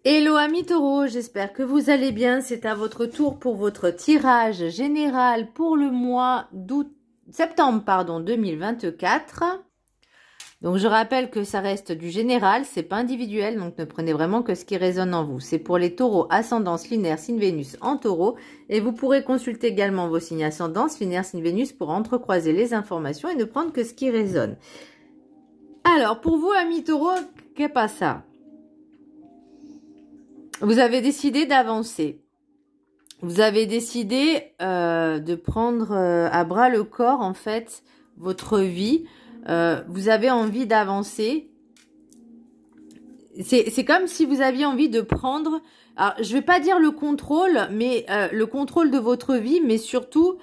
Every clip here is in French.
Hello amis taureaux, j'espère que vous allez bien. C'est à votre tour pour votre tirage général pour le mois septembre 2024. Donc je rappelle que ça reste du général, c'est pas individuel, donc ne prenez vraiment que ce qui résonne en vous. C'est pour les taureaux, ascendance, linéaire, signe Vénus en taureau. Et vous pourrez consulter également vos signes ascendance, linéaire, signe Vénus pour entrecroiser les informations et ne prendre que ce qui résonne. Alors pour vous amis taureaux, qu'est pas ça? Vous avez décidé d'avancer. Vous avez décidé de prendre à bras le corps, en fait, votre vie. Vous avez envie d'avancer. C'est comme si vous aviez envie de prendre... Alors, je vais pas dire le contrôle, mais le contrôle de votre vie, mais surtout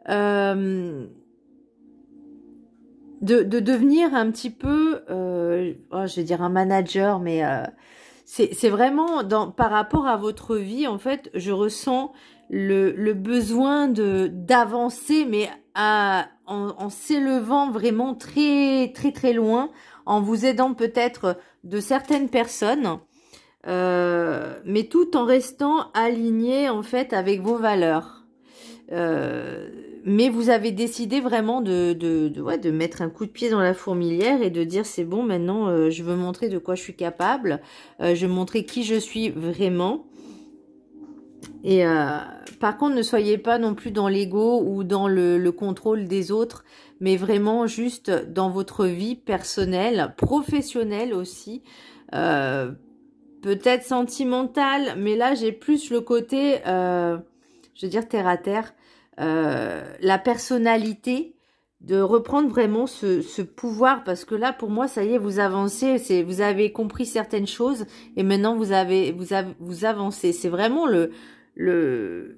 de devenir un petit peu... je vais dire un manager, mais... c'est vraiment par rapport à votre vie, en fait, je ressens le besoin d'avancer, mais en s'élevant vraiment très, très, très loin, en vous aidant peut-être de certaines personnes, mais tout en restant aligné, en fait, avec vos valeurs. Mais vous avez décidé vraiment de mettre un coup de pied dans la fourmilière et de dire c'est bon, maintenant je veux montrer de quoi je suis capable, je veux montrer qui je suis vraiment. Et par contre, ne soyez pas non plus dans l'ego ou dans le contrôle des autres, mais vraiment juste dans votre vie personnelle, professionnelle aussi, peut-être sentimentale, mais là j'ai plus le côté, je veux dire terre à terre, la personnalité, de reprendre vraiment ce pouvoir, parce que là pour moi ça y est, vous avancez, vous avez compris certaines choses et maintenant vous avancez. C'est vraiment le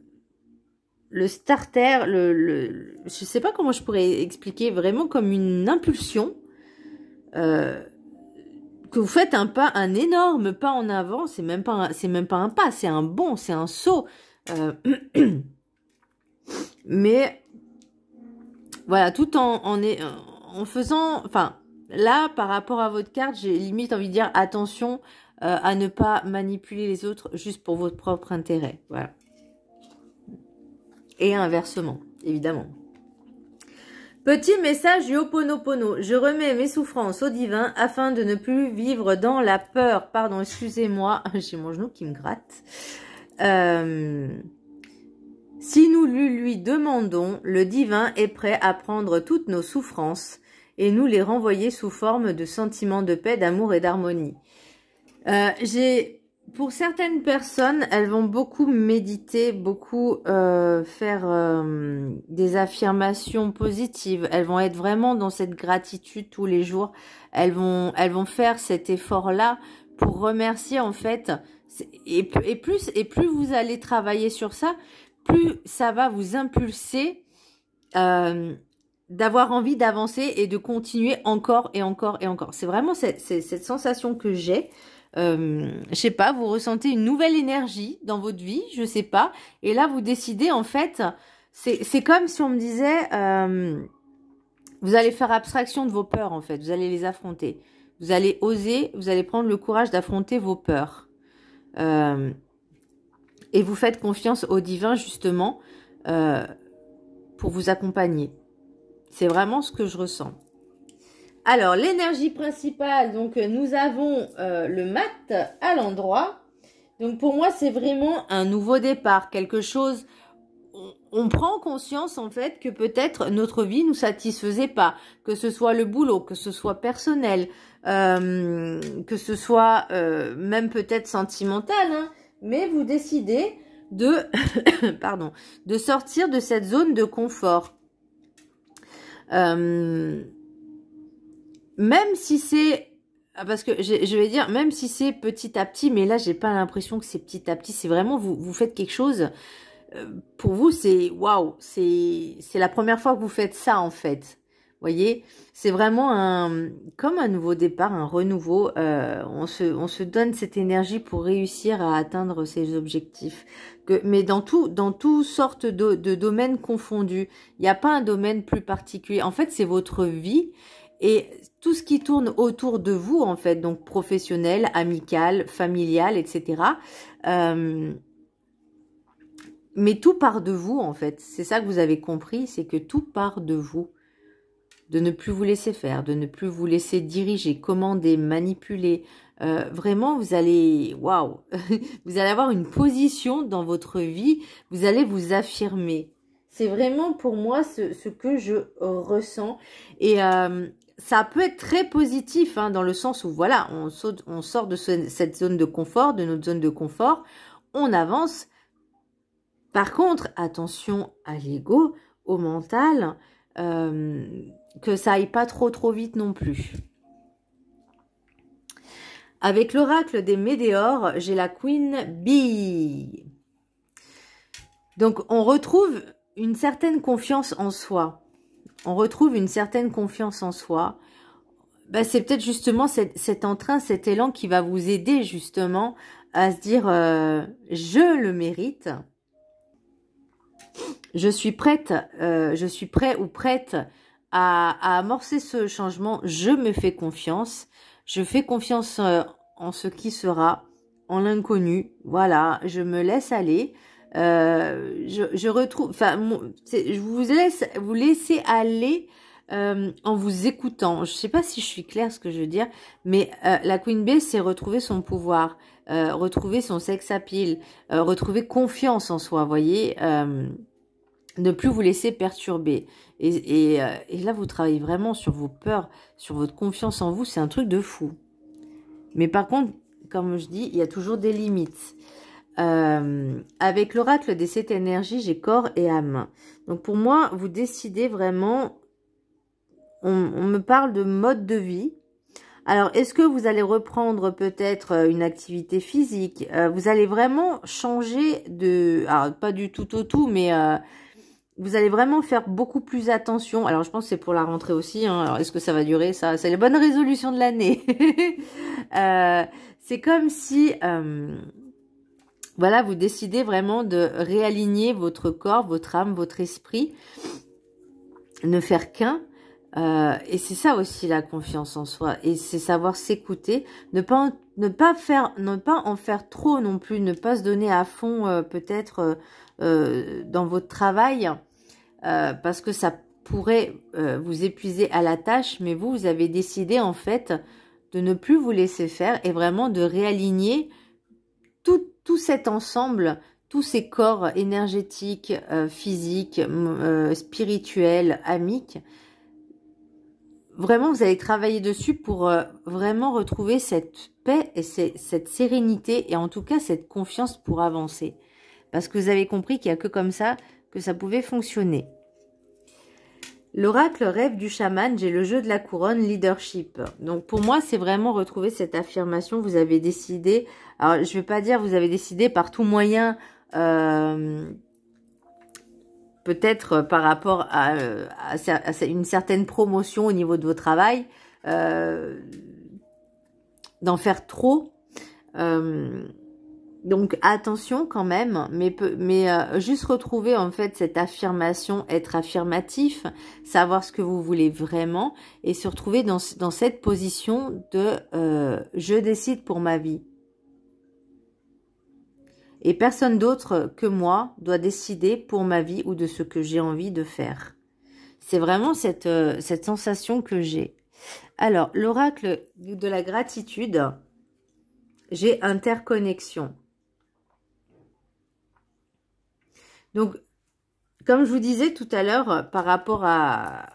starter, je sais pas comment je pourrais expliquer, vraiment comme une impulsion que vous faites un énorme pas en avant. C'est même pas un pas, c'est un bond, c'est un saut. Mais voilà, tout en faisant, enfin, là, par rapport à votre carte, j'ai limite envie de dire attention à ne pas manipuler les autres juste pour votre propre intérêt. Voilà. Et inversement, évidemment. Petit message du Ho'oponopono. Je remets mes souffrances au divin afin de ne plus vivre dans la peur. Pardon, excusez-moi, j'ai mon genou qui me gratte. Si nous lui demandons, le divin est prêt à prendre toutes nos souffrances et nous les renvoyer sous forme de sentiments de paix, d'amour et d'harmonie. Pour certaines personnes, elles vont beaucoup méditer, beaucoup faire des affirmations positives. Elles vont être vraiment dans cette gratitude tous les jours. Elles vont faire cet effort-là pour remercier en fait. Et plus vous allez travailler sur ça, plus ça va vous impulser d'avoir envie d'avancer et de continuer encore et encore et encore. C'est vraiment cette sensation que j'ai. Je sais pas, vous ressentez une nouvelle énergie dans votre vie, je sais pas. Et là, vous décidez, en fait, c'est comme si on me disait, vous allez faire abstraction de vos peurs, en fait. Vous allez les affronter. Vous allez oser, vous allez prendre le courage d'affronter vos peurs. Et vous faites confiance au divin, justement, pour vous accompagner. C'est vraiment ce que je ressens. Alors, l'énergie principale, donc nous avons le mat à l'endroit. Donc, pour moi, c'est vraiment un nouveau départ. Quelque chose, on prend conscience, en fait, que peut-être notre vie ne nous satisfaisait pas. Que ce soit le boulot, que ce soit personnel, que ce soit même peut-être sentimental, hein. Mais vous décidez pardon, de sortir de cette zone de confort. Même si c'est, parce que je vais dire, même si c'est petit à petit, mais là j'ai pas l'impression que c'est petit à petit, c'est vraiment vous faites quelque chose, pour vous c'est waouh, c'est la première fois que vous faites ça en fait. Voyez, c'est vraiment comme un nouveau départ, un renouveau. On se donne cette énergie pour réussir à atteindre ses objectifs. Mais dans toutes sortes de domaines confondus. Il n'y a pas un domaine plus particulier. En fait, c'est votre vie Et tout ce qui tourne autour de vous, en fait, donc professionnel, amical, familial, etc. Mais tout part de vous, en fait. C'est ça que vous avez compris, c'est que tout part de vous. De ne plus vous laisser faire, de ne plus vous laisser diriger, commander, manipuler. Vraiment, vous allez, waouh, vous allez avoir une position dans votre vie, vous allez vous affirmer. C'est vraiment pour moi ce que je ressens. Et ça peut être très positif, hein, dans le sens où, voilà, on sort de cette zone de confort, de notre zone de confort, on avance. Par contre, attention à l'ego, au mental, que ça aille pas trop vite non plus. Avec l'oracle des météores, j'ai la Queen Bee. Donc, on retrouve une certaine confiance en soi. On retrouve une certaine confiance en soi. Ben, c'est peut-être justement cet entrain, cet élan qui va vous aider justement à se dire je le mérite. Je suis prête, je suis prêt ou prête à amorcer ce changement. Je me fais confiance. Je fais confiance en ce qui sera, en l'inconnu. Voilà, je me laisse aller. Je retrouve, enfin, je vous laissez aller en vous écoutant. Je sais pas si je suis claire ce que je veux dire, mais la Queen Bee, c'est retrouver son pouvoir, retrouver son sex appeal, retrouver confiance en soi, voyez. Ne plus vous laisser perturber. Et là, vous travaillez vraiment sur vos peurs, sur votre confiance en vous. C'est un truc de fou. Mais par contre, comme je dis, il y a toujours des limites. Avec l'oracle des 7 énergies, j'ai corps et âme. Donc pour moi, vous décidez vraiment... On me parle de mode de vie. Alors, est-ce que vous allez reprendre peut-être une activité physique? Vous allez vraiment changer de... Alors, pas du tout au tout, mais... vous allez vraiment faire beaucoup plus attention. Alors, je pense que c'est pour la rentrée aussi. Hein. Alors, est-ce que ça va durer? Ça, c'est les bonnes résolutions de l'année. C'est comme si, voilà, vous décidez vraiment de réaligner votre corps, votre âme, votre esprit. Ne faire qu'un. Et c'est ça aussi la confiance en soi. Et c'est savoir s'écouter. Ne pas en faire trop non plus. Ne pas se donner à fond peut-être dans votre travail. Parce que ça pourrait vous épuiser à la tâche, mais vous avez décidé en fait de ne plus vous laisser faire et vraiment de réaligner tout cet ensemble, tous ces corps énergétiques, physiques, spirituels, amiques. Vraiment, vous allez travailler dessus pour vraiment retrouver cette paix et cette sérénité et en tout cas cette confiance pour avancer. Parce que vous avez compris qu'il n'y a que comme ça que ça pouvait fonctionner. L'oracle rêve du chaman, j'ai le jeu de la couronne, leadership. Donc pour moi, c'est vraiment retrouver cette affirmation. Vous avez décidé, alors je ne vais pas dire vous avez décidé par tout moyen, peut-être par rapport à une certaine promotion au niveau de votre travail, d'en faire trop. Donc attention quand même, mais juste retrouver en fait cette affirmation, être affirmatif, savoir ce que vous voulez vraiment et se retrouver dans cette position de je décide pour ma vie. Et personne d'autre que moi doit décider pour ma vie ou de ce que j'ai envie de faire. C'est vraiment cette sensation que j'ai. Alors, l'oracle de la gratitude, j'ai interconnexion. Donc, comme je vous disais tout à l'heure, par rapport à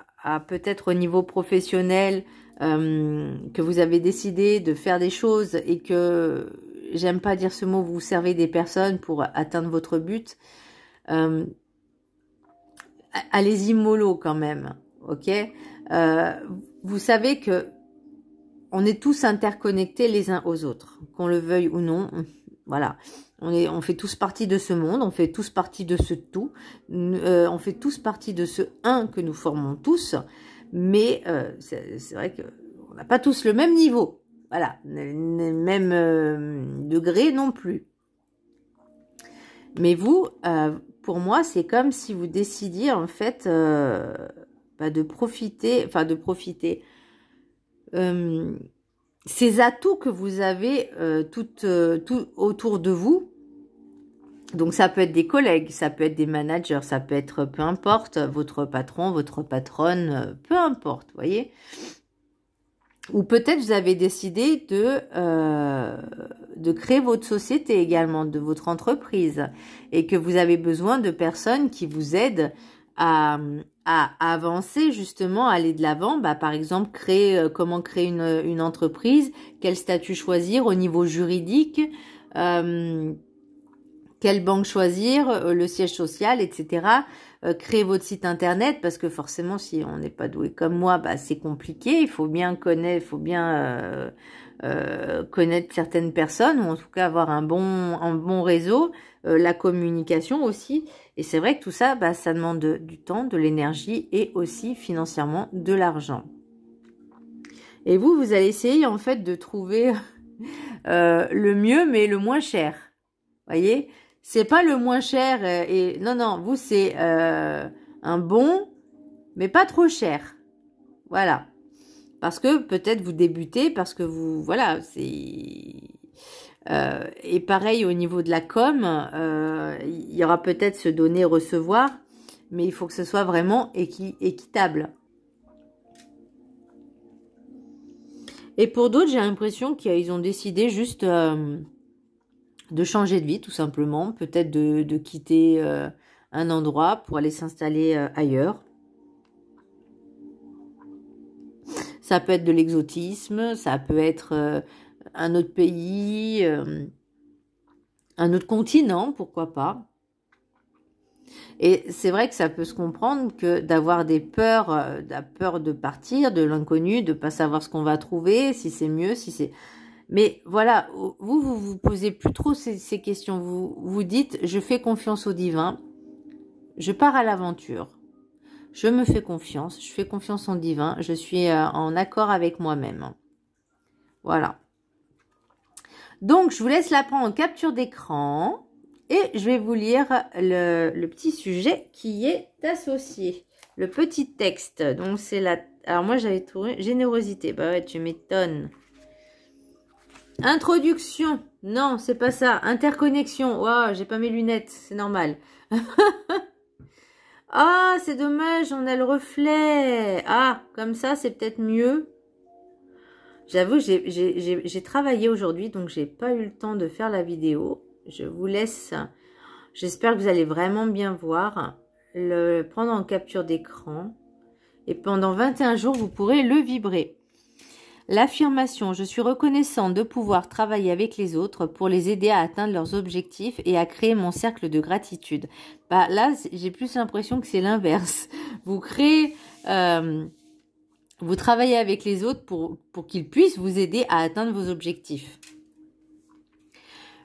peut-être au niveau professionnel, que vous avez décidé de faire des choses et que, j'aime pas dire ce mot, vous servez des personnes pour atteindre votre but, allez-y mollo quand même, ok? Vous savez que on est tous interconnectés les uns aux autres, qu'on le veuille ou non, voilà. On fait tous partie de ce monde, on fait tous partie de ce tout, on fait tous partie de ce un que nous formons tous, mais c'est vrai qu'on n'a pas tous le même niveau, voilà, le même degré non plus. Mais vous, pour moi, c'est comme si vous décidiez en fait de profiter, ces atouts que vous avez tout autour de vous. Donc ça peut être des collègues, ça peut être des managers, ça peut être peu importe, votre patron, votre patronne, peu importe, vous voyez. Ou peut-être vous avez décidé de créer votre société également, de votre entreprise, et que vous avez besoin de personnes qui vous aident à avancer justement, à aller de l'avant. Bah, par exemple, comment créer une entreprise, quel statut choisir au niveau juridique, quelle banque choisir, le siège social, etc. Créer votre site internet, parce que forcément, si on n'est pas doué comme moi, bah, c'est compliqué. Il faut bien connaître, connaître certaines personnes, ou en tout cas avoir un bon réseau, la communication aussi. Et c'est vrai que tout ça, bah, ça demande du temps, de l'énergie et aussi financièrement de l'argent. Et vous allez essayer en fait de trouver le mieux, mais le moins cher. Voyez ? C'est pas le moins cher non, vous c'est un bon, mais pas trop cher. Voilà. Parce que peut-être vous débutez, parce que vous, voilà, c'est... et pareil au niveau de la com, il y aura peut-être se donner, recevoir, mais il faut que ce soit vraiment équitable. Et pour d'autres, j'ai l'impression qu'ils ont décidé juste... de changer de vie, tout simplement. Peut-être de quitter un endroit pour aller s'installer ailleurs. Ça peut être de l'exotisme, ça peut être un autre pays, un autre continent, pourquoi pas. Et c'est vrai que ça peut se comprendre que d'avoir des peurs, la peur de partir, de l'inconnu, de ne pas savoir ce qu'on va trouver, si c'est mieux, si c'est... Mais voilà, vous posez plus trop ces questions. Vous vous dites, je fais confiance au divin, je pars à l'aventure, je me fais confiance, je fais confiance en divin, je suis en accord avec moi-même. Voilà. Donc, je vous laisse la prendre en capture d'écran et je vais vous lire le petit sujet qui est associé. Le petit texte. Donc, c'est la... Alors, moi, j'avais trouvé générosité. Bah ouais, tu m'étonnes. Introduction. Non, c'est pas ça. Interconnexion. Waouh, j'ai pas mes lunettes. C'est normal. Ah, c'est dommage, on a le reflet. Ah, comme ça, c'est peut-être mieux. J'avoue, j'ai travaillé aujourd'hui, donc j'ai pas eu le temps de faire la vidéo. Je vous laisse. J'espère que vous allez vraiment bien voir. Le prendre en capture d'écran. Et pendant 21 jours, vous pourrez le vibrer. L'affirmation, je suis reconnaissante de pouvoir travailler avec les autres pour les aider à atteindre leurs objectifs et à créer mon cercle de gratitude. Bah, là, j'ai plus l'impression que c'est l'inverse. Vous créez, vous travaillez avec les autres pour qu'ils puissent vous aider à atteindre vos objectifs.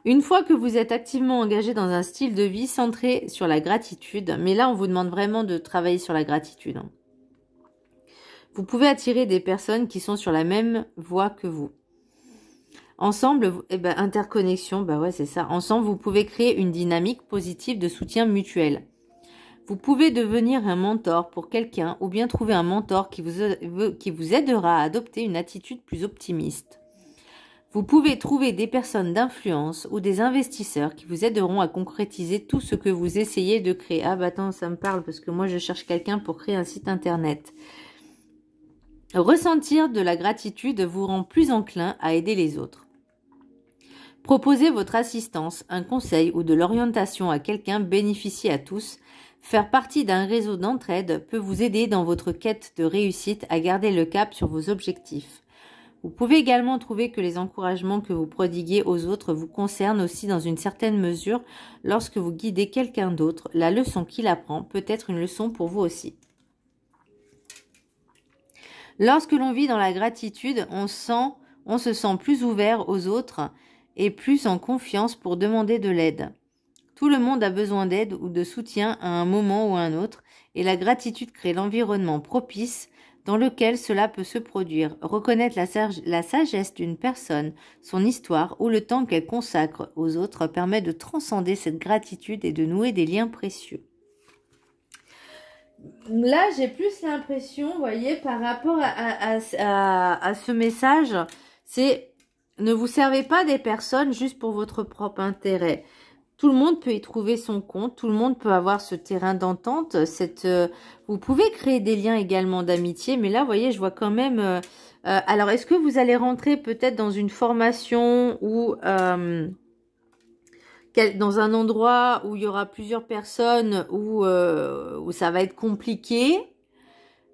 Une fois que vous êtes activement engagé dans un style de vie centré sur la gratitude, mais là, on vous demande vraiment de travailler sur la gratitude, hein. Vous pouvez attirer des personnes qui sont sur la même voie que vous. Ensemble, interconnexion, bah ouais, c'est ça. Ensemble, vous pouvez créer une dynamique positive de soutien mutuel. Vous pouvez devenir un mentor pour quelqu'un ou bien trouver un mentor qui vous aidera à adopter une attitude plus optimiste. Vous pouvez trouver des personnes d'influence ou des investisseurs qui vous aideront à concrétiser tout ce que vous essayez de créer. Ah bah attends, ça me parle parce que moi je cherche quelqu'un pour créer un site internet. Ressentir de la gratitude vous rend plus enclin à aider les autres. Proposer votre assistance, un conseil ou de l'orientation à quelqu'un bénéficie à tous. Faire partie d'un réseau d'entraide peut vous aider dans votre quête de réussite à garder le cap sur vos objectifs. Vous pouvez également trouver que les encouragements que vous prodiguez aux autres vous concernent aussi dans une certaine mesure lorsque vous guidez quelqu'un d'autre. La leçon qu'il apprend peut être une leçon pour vous aussi. Lorsque l'on vit dans la gratitude, on se sent plus ouvert aux autres et plus en confiance pour demander de l'aide. Tout le monde a besoin d'aide ou de soutien à un moment ou à un autre, et la gratitude crée l'environnement propice dans lequel cela peut se produire. Reconnaître la sagesse d'une personne, son histoire ou le temps qu'elle consacre aux autres permet de transcender cette gratitude et de nouer des liens précieux. Là, j'ai plus l'impression, vous voyez, par rapport à ce message, c'est ne vous servez pas des personnes juste pour votre propre intérêt. Tout le monde peut y trouver son compte, tout le monde peut avoir ce terrain d'entente. Vous pouvez créer des liens également d'amitié, mais là, vous voyez, je vois quand même... alors, est-ce que vous allez rentrer peut-être dans une formation ou dans un endroit où il y aura plusieurs personnes, où ça va être compliqué.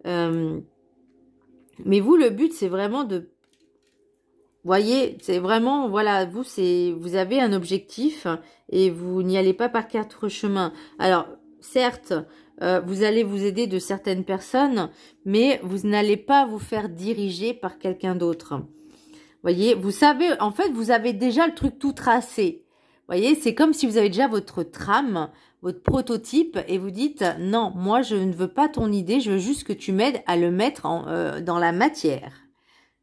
Mais vous, le but, c'est vraiment de... Voyez, c'est vraiment, voilà, vous avez un objectif et vous n'y allez pas par quatre chemins. Alors, certes, vous allez vous aider de certaines personnes, mais vous n'allez pas vous faire diriger par quelqu'un d'autre. Voyez, vous savez, en fait, vous avez déjà le truc tout tracé. Voyez, c'est comme si vous avez déjà votre trame, votre prototype, et vous dites, non, moi, je ne veux pas ton idée, je veux juste que tu m'aides à le mettre dans la matière.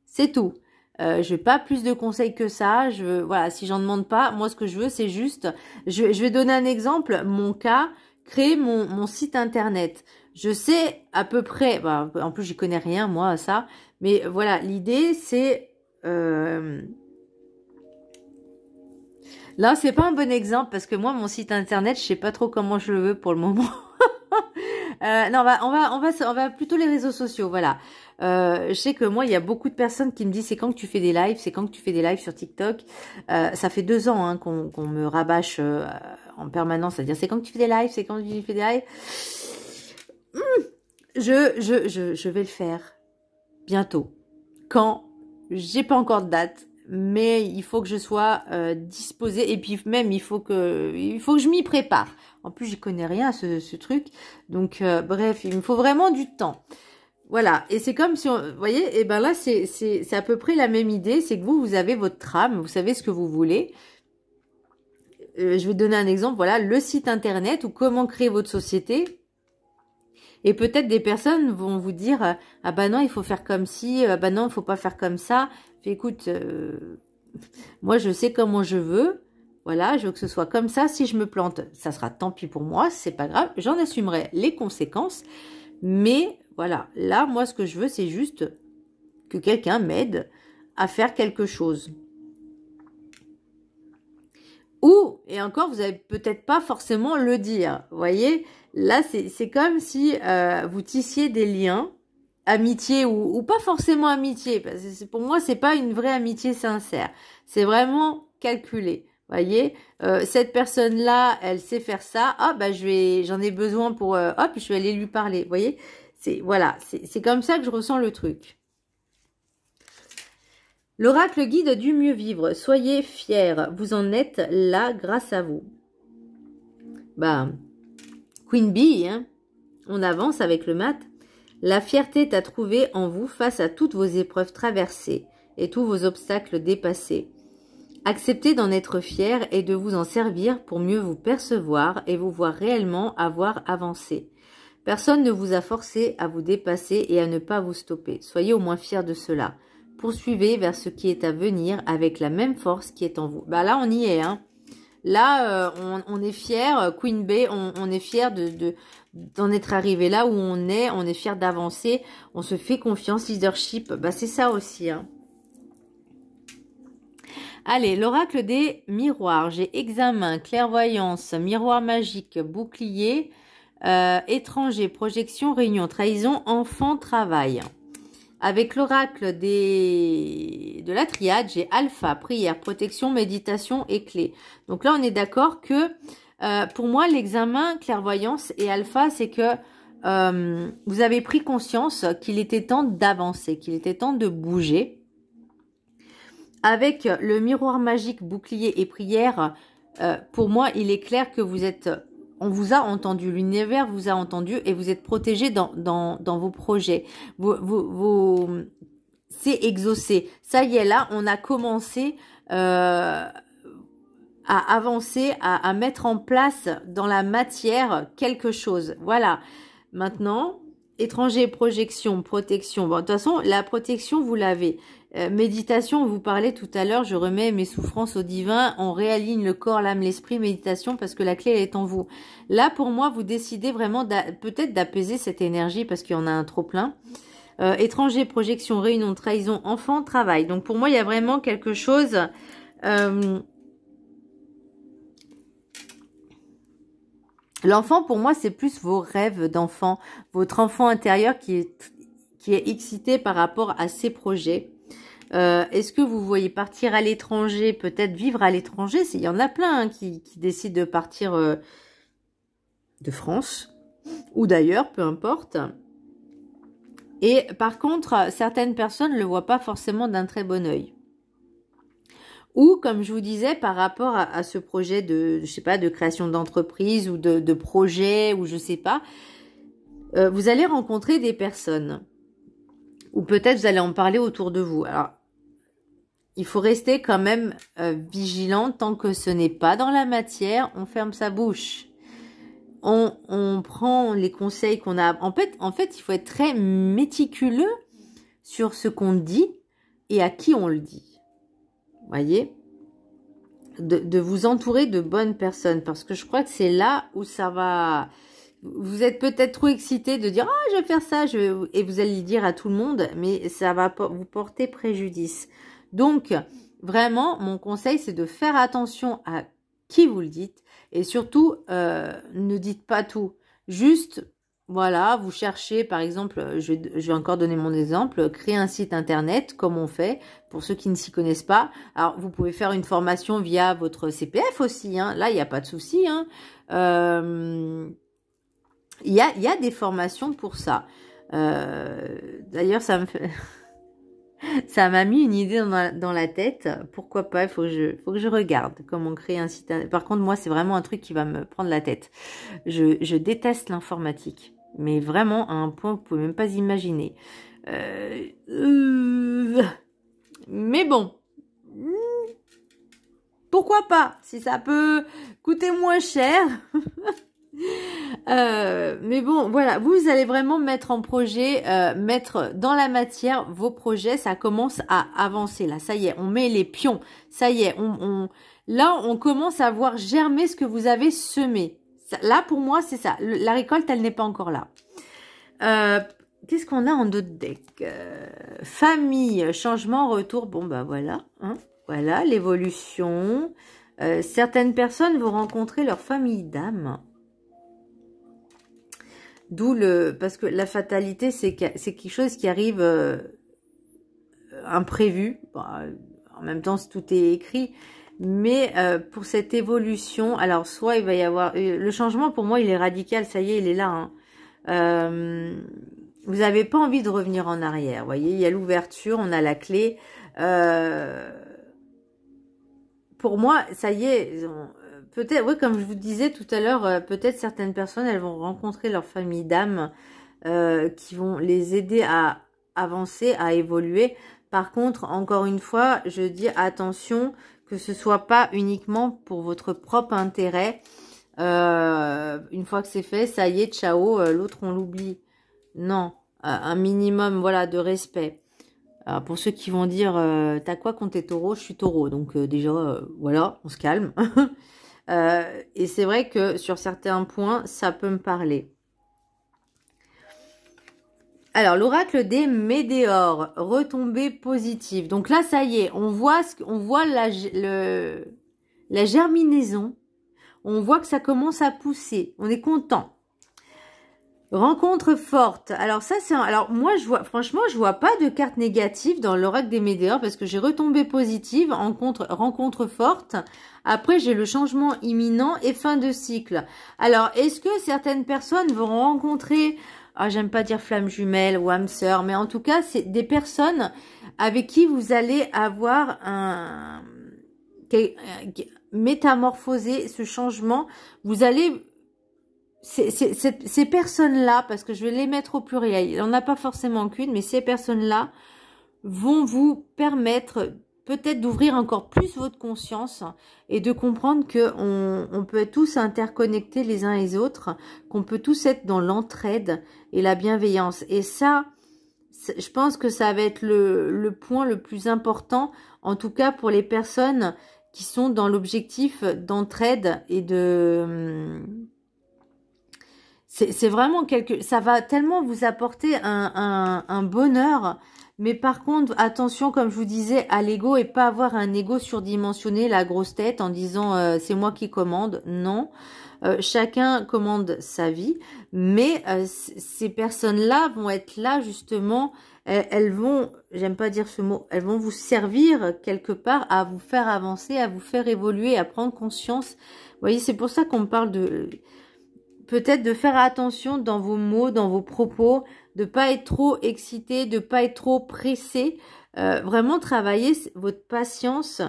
C'est tout. Je veux pas plus de conseils que ça. Voilà, si j'en demande pas, moi ce que je veux, c'est juste, je vais donner un exemple. Mon cas, créer mon site internet. Je sais à peu près, bah, en plus j'y connais rien moi à ça, mais voilà, l'idée c'est là c'est pas un bon exemple parce que moi mon site internet, je sais pas trop comment je le veux pour le moment. Non, on va plutôt les réseaux sociaux, voilà. Je sais que moi, il y a beaucoup de personnes qui me disent c'est quand que tu fais des lives, c'est quand que tu fais des lives sur TikTok. Ça fait 2 ans hein, qu'on me rabâche en permanence à dire c'est quand que tu fais des lives, c'est quand que tu fais des lives. Je vais le faire bientôt. Quand? J'ai pas encore de date. Mais il faut que je sois disposée et puis même il faut que je m'y prépare. En plus, j'y connais rien à ce truc. Donc, bref, il me faut vraiment du temps. Voilà. Et c'est comme si, vous voyez, et ben là, c'est à peu près la même idée. C'est que vous avez votre trame, vous savez ce que vous voulez. Je vais donner un exemple. Voilà, le site internet ou comment créer votre société. Et peut-être des personnes vont vous dire ah bah non, il faut faire comme ci, ah bah non, il faut pas faire comme ça. Écoute, moi je sais comment je veux. Voilà, je veux que ce soit comme ça. Si je me plante, ça sera tant pis pour moi, c'est pas grave. J'en assumerai les conséquences. Mais voilà, là, moi, ce que je veux, c'est juste que quelqu'un m'aide à faire quelque chose. Ou, et encore, vous n'allez peut-être pas forcément le dire. Vous voyez, là, c'est comme si vous tissiez des liens, amitié ou pas forcément amitié. Parce que pour moi, c'est pas une vraie amitié sincère. C'est vraiment calculé. Voyez, cette personne-là, elle sait faire ça. Ah bah j'en ai besoin pour hop, je vais aller lui parler. Voyez, voilà, c'est comme ça que je ressens le truc. L'oracle guide du mieux vivre. Soyez fiers, vous en êtes là grâce à vous. Bah, Queen Bee, hein, on avance avec le mat. La fierté est à trouver en vous face à toutes vos épreuves traversées et tous vos obstacles dépassés. Acceptez d'en être fier et de vous en servir pour mieux vous percevoir et vous voir réellement avoir avancé. Personne ne vous a forcé à vous dépasser et à ne pas vous stopper. Soyez au moins fiers de cela. Poursuivez vers ce qui est à venir avec la même force qui est en vous. Bah là, on y est. Hein. Là, on est fiers, Queen Bee, on est fiers d'en être arrivé là où on est fiers d'avancer, on se fait confiance, leadership, bah c'est ça aussi. Hein. Allez, l'oracle des miroirs. J'ai examen, clairvoyance, miroir magique, bouclier, étranger, projection, réunion, trahison, enfant, travail. Avec l'oracle de la triade, j'ai alpha, prière, protection, méditation et clé. Donc là, on est d'accord que pour moi, l'examen, clairvoyance et alpha, c'est que vous avez pris conscience qu'il était temps d'avancer, qu'il était temps de bouger. Avec le miroir magique, bouclier et prière, pour moi, il est clair que on vous a entendu, l'univers vous a entendu et vous êtes protégé dans vos projets. C'est exaucé. Ça y est, là, on a commencé à avancer, à mettre en place dans la matière quelque chose. Voilà. Maintenant, étranger, projection, protection. Bon, de toute façon, la protection, vous l'avez. Méditation, on vous parlait tout à l'heure, je remets mes souffrances au divin, on réaligne le corps, l'âme, l'esprit, méditation, parce que la clé, elle est en vous. Là, pour moi, vous décidez vraiment peut-être d'apaiser cette énergie, parce qu'il y en a un trop plein. Étranger, projection, réunion, trahison, enfant, travail. Donc pour moi, il y a vraiment quelque chose... L'enfant, pour moi, c'est plus vos rêves d'enfant, votre enfant intérieur qui est excité par rapport à ses projets. Est-ce que vous voyez partir à l'étranger, peut-être vivre à l'étranger? Il y en a plein hein, qui décident de partir de France ou d'ailleurs, peu importe. Et par contre, certaines personnes ne le voient pas forcément d'un très bon œil. Ou, comme je vous disais, par rapport à ce projet de, je sais pas, de création d'entreprise ou de projet, ou je sais pas, vous allez rencontrer des personnes. Ou peut-être vous allez en parler autour de vous. Alors, il faut rester quand même vigilant tant que ce n'est pas dans la matière, on ferme sa bouche. On prend les conseils qu'on a. En fait, il faut être très méticuleux sur ce qu'on dit et à qui on le dit. Voyez, de vous entourer de bonnes personnes, parce que je crois que c'est là où ça va. Vous êtes peut-être trop excité de dire ah je vais faire ça, et vous allez le dire à tout le monde, mais ça va vous porter préjudice. Donc vraiment, mon conseil c'est de faire attention à qui vous le dites et surtout ne dites pas tout. Juste voilà, vous cherchez, par exemple, je vais encore donner mon exemple, créer un site internet, comme on fait, pour ceux qui ne s'y connaissent pas. Alors, vous pouvez faire une formation via votre CPF aussi, hein. Là, il n'y a pas de souci, hein. Il y a des formations pour ça. D'ailleurs, ça me fait... ça m'a mis une idée dans la tête. Pourquoi pas, il faut que je regarde comment créer un site internet. Par contre, moi, c'est vraiment un truc qui va me prendre la tête. Je déteste l'informatique. Mais vraiment à un point que vous pouvez même pas imaginer. Mais bon, pourquoi pas, si ça peut coûter moins cher. Mais bon, voilà, vous allez vraiment mettre en projet, mettre dans la matière vos projets. Ça commence à avancer là, ça y est, on met les pions. Ça y est, là on commence à voir germer ce que vous avez semé. Là, pour moi, c'est ça. La récolte, elle n'est pas encore là. Qu'est-ce qu'on a en d'autres decks? Famille, changement, retour. Bon, bah voilà. Hein, voilà, l'évolution. Certaines personnes vont rencontrer leur famille d'âme. D'où parce que la fatalité, c'est quelque chose qui arrive imprévu. Bon, en même temps, tout est écrit. Mais pour cette évolution, alors soit il va y avoir... le changement, pour moi, il est radical, ça y est, il est là. Hein. Vous n'avez pas envie de revenir en arrière, vous voyez, il y a l'ouverture, on a la clé. Pour moi, ça y est, peut-être, oui, comme je vous disais tout à l'heure, peut-être certaines personnes, elles vont rencontrer leur famille d'âme qui vont les aider à avancer, à évoluer. Par contre, encore une fois, je dis attention... que ce soit pas uniquement pour votre propre intérêt. Une fois que c'est fait, ça y est, ciao, l'autre on l'oublie. Non, un minimum voilà de respect. Alors, pour ceux qui vont dire, t'as quoi quand t'es taureau? Je suis taureau, donc déjà, voilà, on se calme. Et c'est vrai que sur certains points, ça peut me parler. Alors, l'oracle des météores, retombée positive. Donc là, ça y est, on voit la germinaison. On voit que ça commence à pousser. On est content. Rencontre forte. Alors ça, c'est... Alors moi, franchement, je vois pas de carte négative dans l'oracle des météores parce que j'ai retombée positive, rencontre forte. Après, j'ai le changement imminent et fin de cycle. Alors, est-ce que certaines personnes vont rencontrer... Ah, j'aime pas dire flamme jumelle ou âme sœur, mais en tout cas, c'est des personnes avec qui vous allez avoir métamorphosé ce changement. Vous allez... Ces personnes-là, parce que je vais les mettre au pluriel, il n'y en a pas forcément qu'une, mais ces personnes-là vont vous permettre peut-être d'ouvrir encore plus votre conscience et de comprendre que on peut être tous interconnectés les uns les autres, qu'on peut tous être dans l'entraide et la bienveillance. Et ça je pense que ça va être le point le plus important, en tout cas pour les personnes qui sont dans l'objectif d'entraide et de... C'est vraiment ça va tellement vous apporter un bonheur. Mais par contre, attention, comme je vous disais, à l'ego et pas avoir un ego surdimensionné, la grosse tête, en disant c'est moi qui commande. Non, chacun commande sa vie. Mais ces personnes-là vont être là justement. Elles vont, j'aime pas dire ce mot, elles vont vous servir quelque part à vous faire avancer, à vous faire évoluer, à prendre conscience. Vous voyez, c'est pour ça qu'on me parle de... Peut-être de faire attention dans vos mots, dans vos propos, de pas être trop excité, de pas être trop pressé. Vraiment travailler votre patience.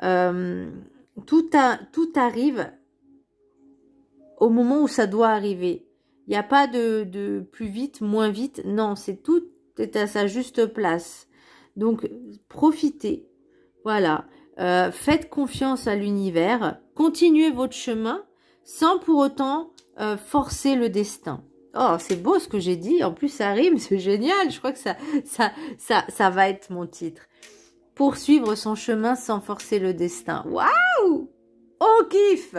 Tout arrive au moment où ça doit arriver. Il n'y a pas de plus vite, moins vite. Non, tout est à sa juste place. Donc, profitez. Voilà. Faites confiance à l'univers. Continuez votre chemin sans pour autant... forcer le destin. Oh, c'est beau ce que j'ai dit. En plus, ça rime, c'est génial. Je crois que ça va être mon titre. Poursuivre son chemin sans forcer le destin. Waouh! Oh, kiff!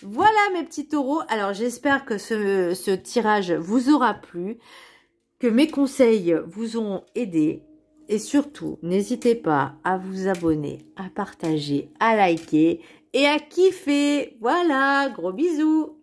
Voilà mes petits taureaux. Alors, j'espère que ce tirage vous aura plu, que mes conseils vous ont aidé. Et surtout, n'hésitez pas à vous abonner, à partager, à liker et à kiffer. Voilà, gros bisous!